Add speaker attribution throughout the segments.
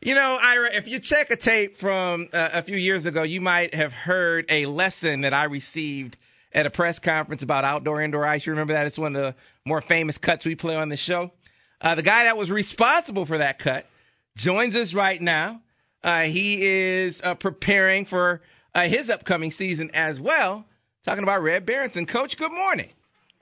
Speaker 1: Ira, if you check a tape from a few years ago, you might have heard a lesson that I received at a press conference about outdoor-indoor ice. You remember that? It's one of the more famous cuts we play on the show. The guy that was responsible for that cut joins us right now. He is preparing for his upcoming season as well, talking about Red Berenson. Coach, good morning.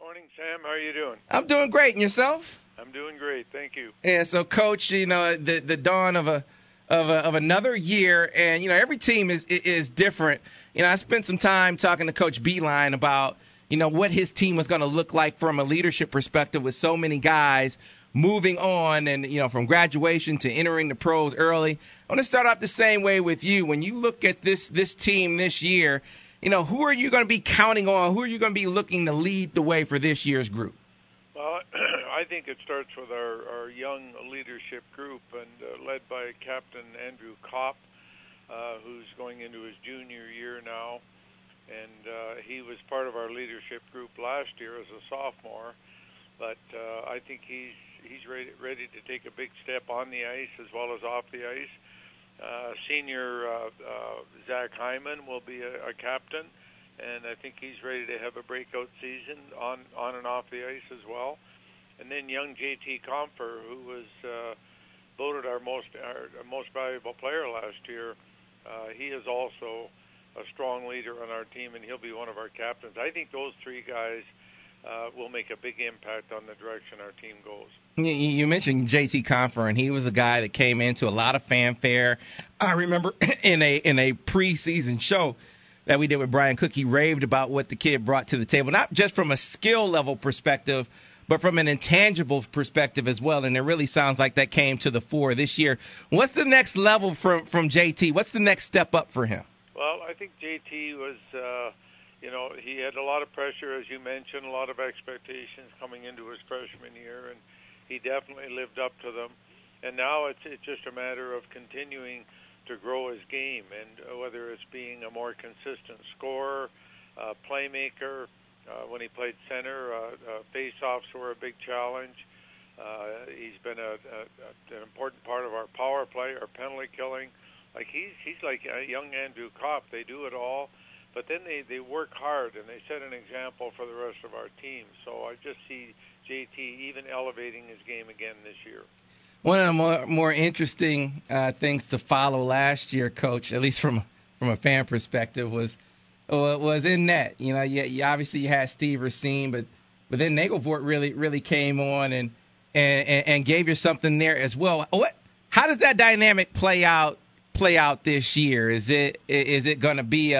Speaker 2: Morning, Sam. How are you doing?
Speaker 1: I'm doing great. And yourself?
Speaker 2: I'm doing great. Thank you.
Speaker 1: Yeah, so, Coach, the dawn of another year, and, every team is different. I spent some time talking to Coach Beeline about, what his team was going to look like from a leadership perspective with so many guys moving on and, from graduation to entering the pros early. I want to start off the same way with you. When you look at this team this year, who are you going to be counting on? Who are you going to be looking to lead the way for this year's group?
Speaker 2: Well, I think it starts with our young leadership group and led by Captain Andrew Kopp, who's going into his junior year now. And he was part of our leadership group last year as a sophomore. But I think he's ready to take a big step on the ice as well as off the ice. Senior Zach Hyman will be a captain, and I think he's ready to have a breakout season on and off the ice as well. And then young JT Comfer, who was voted our most valuable player last year, he is also a strong leader on our team, and he'll be one of our captains. I think those three guys will make a big impact on the direction our team goes.
Speaker 1: You mentioned JT Comfer, and he was a guy that came into a lot of fanfare. I remember in a preseason show that we did with Brian Cook, he raved about what the kid brought to the table, not just from a skill level perspective, but from an intangible perspective as well. And it really sounds like that came to the fore this year. What's the next level from JT? What's the next step up for him?
Speaker 2: Well, I think JT was, he had a lot of pressure, as you mentioned, a lot of expectations coming into his freshman year, and he definitely lived up to them. And now it's just a matter of continuing to grow his game, and whether it's being a more consistent scorer, playmaker. When he played center, face-offs were a big challenge. He's been an important part of our power play, our penalty killing. Like he's like a young Andrew Kopp. They do it all, but then they work hard and they set an example for the rest of our team. So I just see JT even elevating his game again this year.
Speaker 1: One of the more interesting things to follow last year, Coach, at least from a fan perspective, was in net. You obviously you had Steve Racine, but then Nagelfort really came on and gave you something there as well. How does that dynamic play out this year? Is it going to be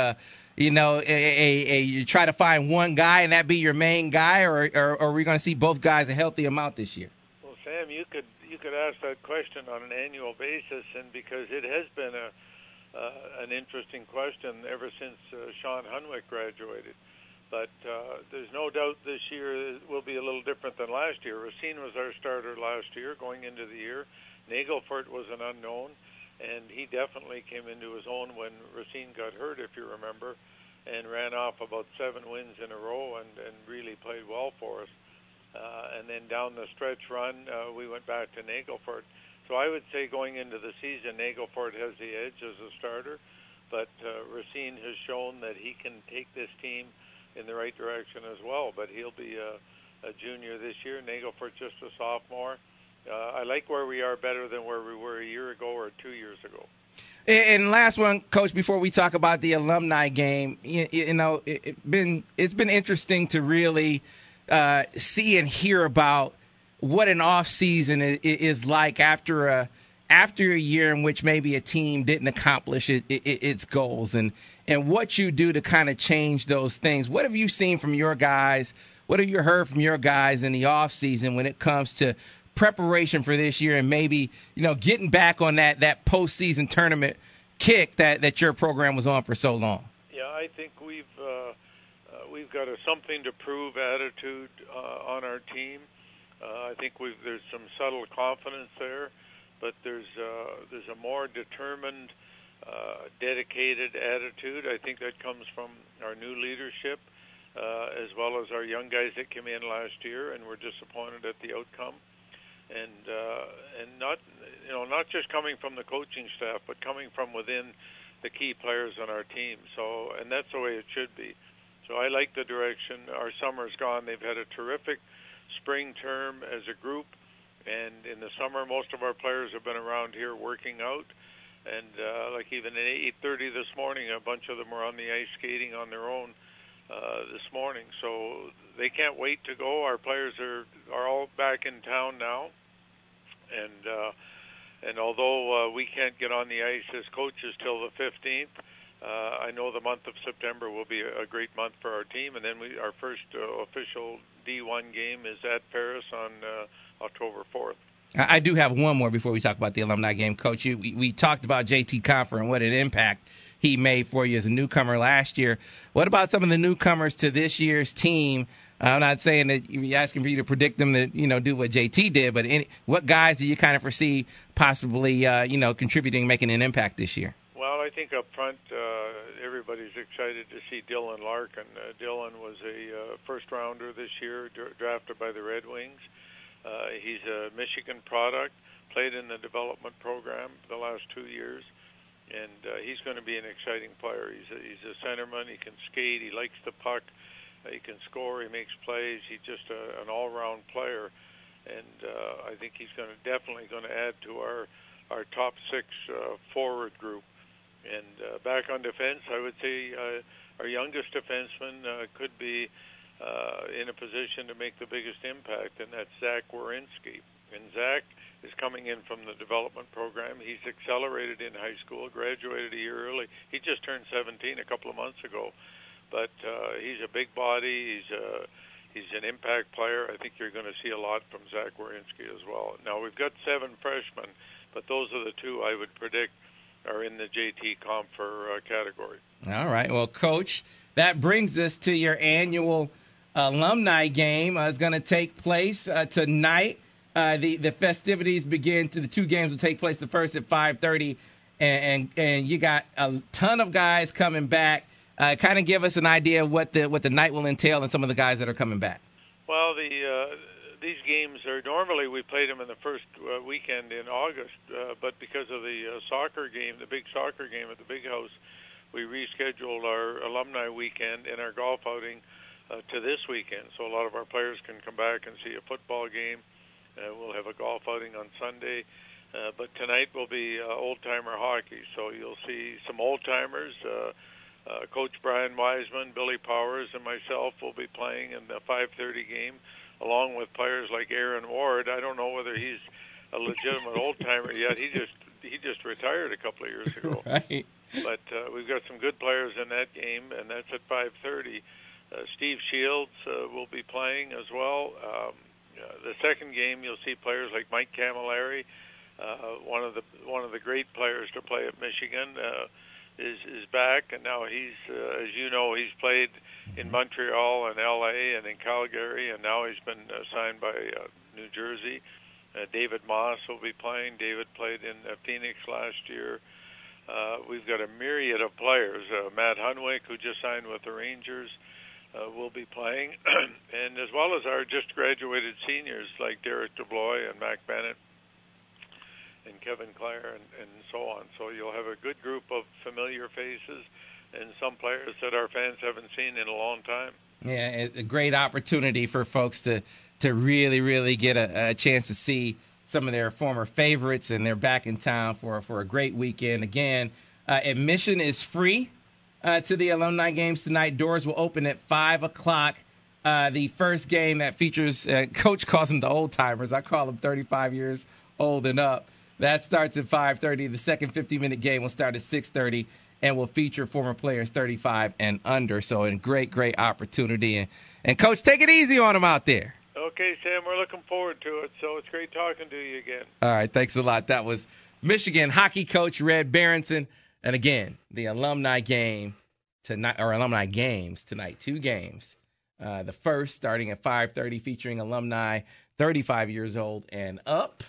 Speaker 1: you try to find one guy and that be your main guy, or are we going to see both guys a healthy amount this year?
Speaker 2: Well, Sam, you could ask that question on an annual basis, and because it has been an interesting question ever since Sean Hunwick graduated. But there's no doubt this year will be a little different than last year. Racine was our starter last year going into the year. Nagelfort was an unknown, and he definitely came into his own when Racine got hurt, if you remember, and ran off about 7 wins in a row and really played well for us. And then down the stretch run, we went back to Nagelfort. So I would say going into the season, Nagelfort has the edge as a starter, but Racine has shown that he can take this team in the right direction as well. But he'll be a junior this year. Nagelfort just a sophomore. I like where we are better than where we were a year ago or 2 years ago.
Speaker 1: And last one, Coach, before we talk about the alumni game, it's been interesting to really see and hear about what an off season is like after a year in which maybe a team didn't accomplish its goals, and what you do to kind of change those things. What have you seen from your guys? What have you heard from your guys in the off season when it comes to preparation for this year and maybe getting back on that postseason tournament kick that your program was on for so long?
Speaker 2: Yeah, I think we've got a something to prove attitude on our team. I think there's some subtle confidence there, but there's a more determined, dedicated attitude. I think that comes from our new leadership, as well as our young guys that came in last year and were disappointed at the outcome. and not just coming from the coaching staff, but coming from within the key players on our team. So, and that's the way it should be. So I like the direction. Our summer's gone. They've had a terrific spring term as a group, and in the summer, most of our players have been around here working out. And like even at 8:30 this morning, a bunch of them were on the ice skating on their own this morning. So they can't wait to go. Our players are all back in town now, and although we can't get on the ice as coaches till the 15th, I know the month of September will be a great month for our team. And then our first official D1 game is at Paris on October 4th.
Speaker 1: I do have one more before we talk about the alumni game, Coach. We talked about JT Confer and what an impact he made for you as a newcomer last year. What about some of the newcomers to this year's team? I'm not saying that you're asking for you to predict them to, do what JT did, but what guys do you kind of foresee possibly, contributing, making an impact this year?
Speaker 2: Well, I think up front, everybody's excited to see Dylan Larkin. Dylan was a first-rounder this year, drafted by the Red Wings. He's a Michigan product, played in the development program the last 2 years, and he's going to be an exciting player. He's a centerman. He can skate. He likes the puck. He can score. He makes plays. He's just an all-round player, and I think he's definitely going to add to our top six forward group. And back on defense, I would say our youngest defenseman could be in a position to make the biggest impact, and that's Zach Werenski. And Zach is coming in from the development program. He's accelerated in high school, graduated a year early. He just turned 17 a couple of months ago. But he's a big body. He's an impact player. I think you're going to see a lot from Zach Werenski as well. Now, we've got 7 freshmen, but those are the 2 I would predict are in the JT Confer category.
Speaker 1: All right. Well, Coach, that brings us to your annual alumni game. It's going to take place tonight. The festivities begin. The 2 games will take place. The first at 5:30, and you got a ton of guys coming back. Kind of give us an idea of what the night will entail and some of the guys that are coming back.
Speaker 2: Well, these games are normally we played them in the first weekend in August, but because of the soccer game, the big soccer game at the Big House, we rescheduled our alumni weekend and our golf outing to this weekend. So a lot of our players can come back and see a football game. We'll have a golf outing on Sunday. But tonight will be old-timer hockey. So you'll see some old-timers. Coach Brian Wiseman, Billy Powers, and myself will be playing in the 5:30 game, along with players like Aaron Ward. I don't know whether he's a legitimate old-timer yet. He just retired a couple of years ago.
Speaker 1: Right.
Speaker 2: But we've got some good players in that game, and that's at 5:30. Steve Shields will be playing as well. The second game, you'll see players like Mike Camilleri, one of the great players to play at Michigan, is back, and now he's, as you know, he's played in Montreal and L.A. and in Calgary, and now he's been signed by New Jersey. David Moss will be playing. David played in Phoenix last year. We've got a myriad of players. Matt Hunwick, who just signed with the Rangers, will be playing, and as well as our just graduated seniors like Derek DeBlois and Mac Bennett and Kevin Clare and so on. So you'll have a good group of familiar faces and some players that our fans haven't seen in a long time.
Speaker 1: Yeah, it's a great opportunity for folks to really, really get a chance to see some of their former favorites, and they're back in town for a great weekend. Again, admission is free to the alumni games tonight. Doors will open at 5 o'clock. The first game that features, Coach calls them the old-timers. I call them 35 years old and up. That starts at 5:30. The second 50-minute game will start at 6:30 and will feature former players 35 and under. So a great opportunity. And Coach, take it easy on them out there.
Speaker 2: Okay, Sam, we're looking forward to it. So it's great talking to you again.
Speaker 1: All right, thanks a lot. That was Michigan hockey coach Red Berenson. And again, the alumni game tonight, or alumni games tonight, 2 games. The first starting at 5:30, featuring alumni 35 years old and up.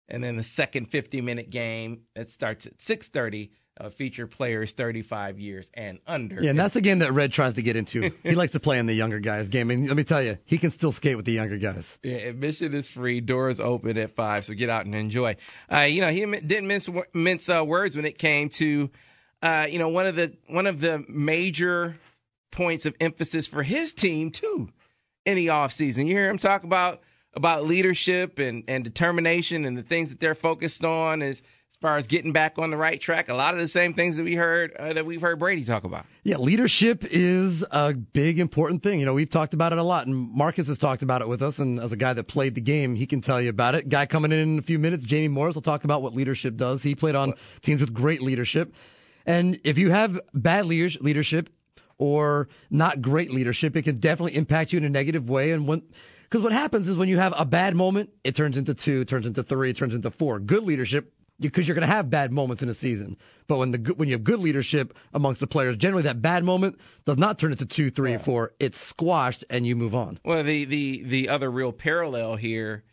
Speaker 1: And then the second 50-minute game that starts at 6:30 feature players 35 years and under.
Speaker 3: Yeah, and that's the game that Red tries to get into. He likes to play in the younger guys game. And let me tell you, he can still skate with the younger guys.
Speaker 1: Yeah, admission is free. Doors open at 5, so get out and enjoy. He didn't mince words when it came to, one of the major points of emphasis for his team too in the offseason. You hear him talk about leadership and determination and the things that they're focused on as far as getting back on the right track. A lot of the same things that we've heard Brady talk about.
Speaker 3: Yeah, leadership is a big, important thing. We've talked about it a lot, and Marcus has talked about it with us, and as a guy that played the game, he can tell you about it. Guy coming in a few minutes, Jamie Morris, will talk about what leadership does. He played on teams with great leadership. And if you have bad leadership or not great leadership, it can definitely impact you in a negative way. And because what happens is when you have a bad moment, it turns into 2, it turns into 3, it turns into 4. Good leadership, because you're going to have bad moments in a season. But when you have good leadership amongst the players, generally that bad moment does not turn into 2, 3, or 4. It's squashed and you move on.
Speaker 1: Well, the other real parallel here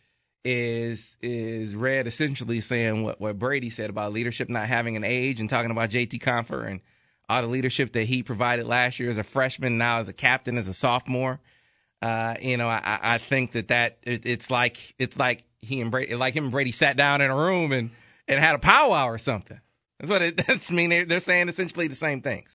Speaker 1: is Red essentially saying what Brady said about leadership not having an age, and talking about JT Confer and all the leadership that he provided last year as a freshman, now as a captain, as a sophomore. I think that it's like him and Brady sat down in a room and had a powwow or something. That's what that's mean. They're saying essentially the same things.